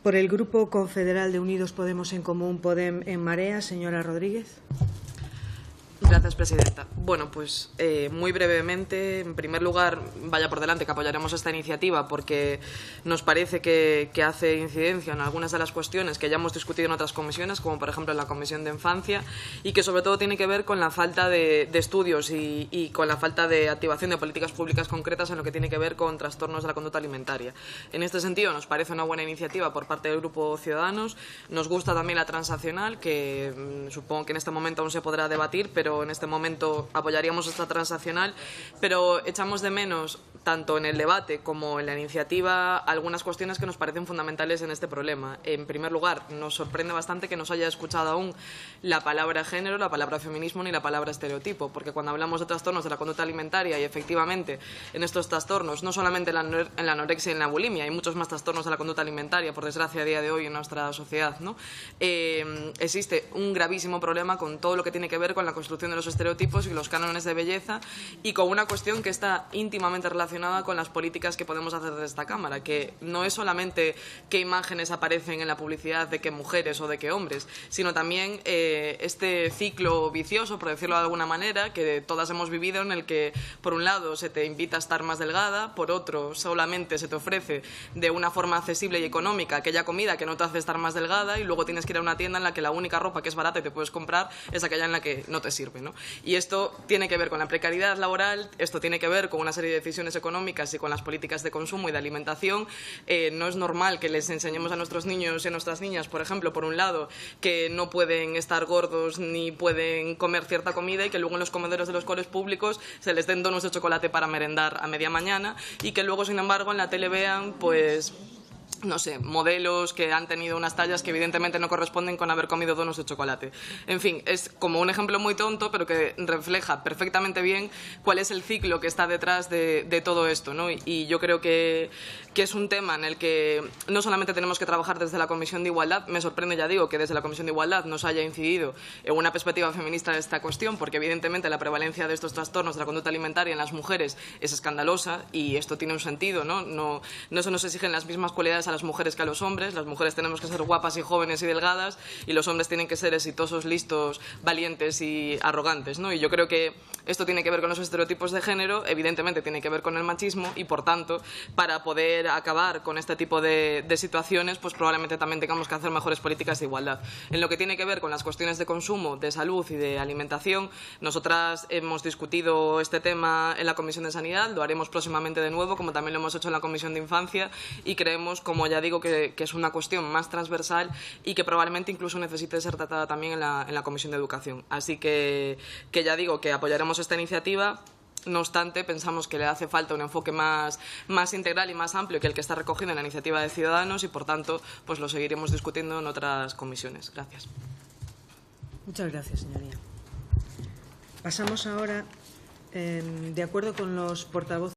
Por el Grupo Confederal de Unidos Podemos en Común, Podem en Marea, señora Rodríguez. Gracias, presidenta. Bueno, pues muy brevemente, en primer lugar, vaya por delante que apoyaremos esta iniciativa porque nos parece que hace incidencia en algunas de las cuestiones que ya hemos discutido en otras comisiones, como por ejemplo en la Comisión de Infancia, y que sobre todo tiene que ver con la falta de estudios y con la falta de activación de políticas públicas concretas en lo que tiene que ver con trastornos de la conducta alimentaria. En este sentido, nos parece una buena iniciativa por parte del Grupo Ciudadanos. Nos gusta también la transaccional, que supongo que en este momento aún se podrá debatir, pero en este momento apoyaríamos esta transaccional, pero echamos de menos, tanto en el debate como en la iniciativa, algunas cuestiones que nos parecen fundamentales en este problema. En primer lugar, nos sorprende bastante que no se haya escuchado aún la palabra género, la palabra feminismo ni la palabra estereotipo, porque cuando hablamos de trastornos de la conducta alimentaria y efectivamente en estos trastornos, no solamente en la anorexia y en la bulimia, hay muchos más trastornos de la conducta alimentaria, por desgracia, a día de hoy en nuestra sociedad, ¿no? Existe un gravísimo problema con todo lo que tiene que ver con la construcción de los estereotipos y los cánones de belleza, y con una cuestión que está íntimamente relacionada con las políticas que podemos hacer desde esta Cámara, que no es solamente qué imágenes aparecen en la publicidad de qué mujeres o de qué hombres, sino también este ciclo vicioso, por decirlo de alguna manera, que todas hemos vivido, en el que por un lado se te invita a estar más delgada, por otro solamente se te ofrece de una forma accesible y económica aquella comida que no te hace estar más delgada, y luego tienes que ir a una tienda en la que la única ropa que es barata y te puedes comprar es aquella en la que no te sirve, ¿no? Y esto tiene que ver con la precariedad laboral, esto tiene que ver con una serie de decisiones económicas y con las políticas de consumo y de alimentación. No es normal que les enseñemos a nuestros niños y a nuestras niñas, por ejemplo, por un lado, que no pueden estar gordos ni pueden comer cierta comida, y que luego en los comedores de los colegios públicos se les den donuts de chocolate para merendar a media mañana, y que luego, sin embargo, en la tele vean, pues, no sé, modelos que han tenido unas tallas que evidentemente no corresponden con haber comido donuts de chocolate. En fin, es como un ejemplo muy tonto, pero que refleja perfectamente bien cuál es el ciclo que está detrás de todo esto, ¿no? Y yo creo que es un tema en el que no solamente tenemos que trabajar desde la Comisión de Igualdad. Me sorprende, ya digo, que desde la Comisión de Igualdad no se haya incidido en una perspectiva feminista de esta cuestión, porque evidentemente la prevalencia de estos trastornos de la conducta alimentaria en las mujeres es escandalosa, y esto tiene un sentido, ¿no? No se nos exigen las mismas cualidades a las mujeres que a los hombres. Las mujeres tenemos que ser guapas y jóvenes y delgadas, y los hombres tienen que ser exitosos, listos, valientes y arrogantes, ¿no? Y yo creo que esto tiene que ver con los estereotipos de género, evidentemente tiene que ver con el machismo, y por tanto, para poder acabar con este tipo de situaciones, pues probablemente también tengamos que hacer mejores políticas de igualdad. En lo que tiene que ver con las cuestiones de consumo, de salud y de alimentación, nosotras hemos discutido este tema en la Comisión de Sanidad, lo haremos próximamente de nuevo, como también lo hemos hecho en la Comisión de Infancia, y creemos, como ya digo, que es una cuestión más transversal y que probablemente incluso necesite ser tratada también en la Comisión de Educación. Así que ya digo que apoyaremos esta iniciativa. No obstante, pensamos que le hace falta un enfoque más integral y más amplio que el que está recogido en la iniciativa de Ciudadanos, y por tanto pues lo seguiremos discutiendo en otras comisiones. Gracias. Muchas gracias, señoría. Pasamos ahora, de acuerdo con los portavoces.